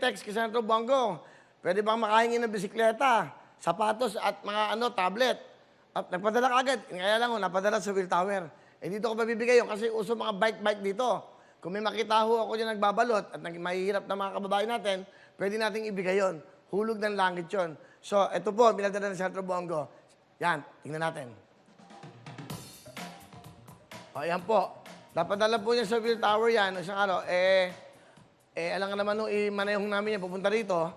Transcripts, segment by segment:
Text kay Senator Bongo, pwede bang makahingi ng bisikleta, sapatos at mga tablet? At nagpadala ka agad. Kaya lang napadala sa Will Tower. Eh dito ko mabibigay yun kasi uso mga bike dito. Kung may makita ho ako dyan nagbabalot at mahihirap na mga kababayan natin, pwede nating ibigay yon. Hulog ng langit yon. So, ito po, binadala ng Senator Bongo. Yan, tingnan natin. O, yan po. Napadala po niya sa Will Tower yan. Isang alam nga naman nung imanayong namin yan, pupunta rito.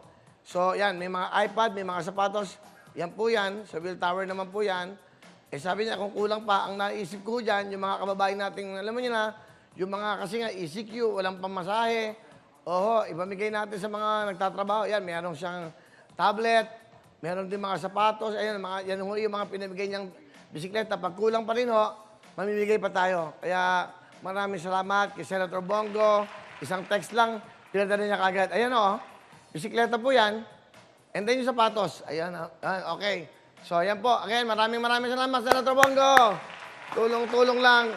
So, yan, may mga iPad, may mga sapatos. Yan po yan. Sa Will Tower naman po yan. Sabi niya, kung kulang pa, ang naisip ko dyan, yung mga kababayan nating, alam mo niyo na, yung mga kasi nga ECQ, walang pamasahe. Oho, ibamigay natin sa mga nagtatrabaho. Yan, meron siyang tablet, meron din mga sapatos. Ayan, yan yung mga pinamigay niyang bisikleta. Pag kulang pa rin ho, mamimigay pa tayo. Kaya maraming salamat kay Senator Bongo. Isang text lang, pinadala niya kagad. Ayan o, bisikleta po yan. And then yung sapatos. Ayan, okay. So, ayan po. Again, maraming salamat, Senator Bongo. Tulong-tulong lang.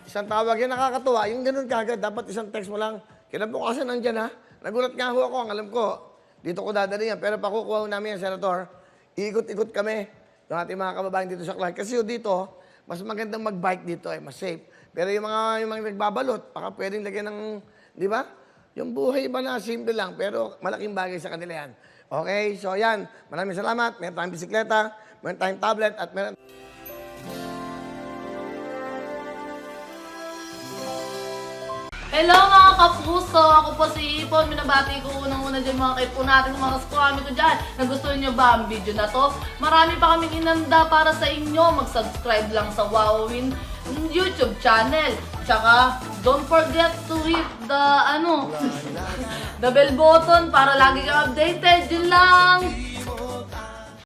Isang tawag yan, nakakatuwa. Yung ganun kagad, dapat isang text mo lang. Kinabukasan nandyan ha. Nagulat nga ho ako, ang alam ko. Dito ko dadali yan. Pero pakukuha namin yan, Senator. Iikot-ikot kami. Yung ating mga kababayan dito sa Clark. Kasi dito, mas magandang mag-bike dito, mas safe. Pero yung mga nagbabalot, baka pwedeng lagyan ng, di ba? Yung buhay ba na simple lang, pero malaking bagay sa kanila yan. Okay, so yan. Maraming salamat. Meron tayong bisikleta, meron tayong tablet, at meron... Hello mga kapuso! Ako po si Ipon. Minabati ko unang-una dyan mga kaipo natin, mga kaskwami ko dyan. Nagustuhan nyo ba ang video na to? Marami pa kaming inanda para sa inyo. Mag-subscribe lang sa Wowin YouTube channel. Tsaka, don't forget to hit the, the bell button para lagi kang updated. Yun lang!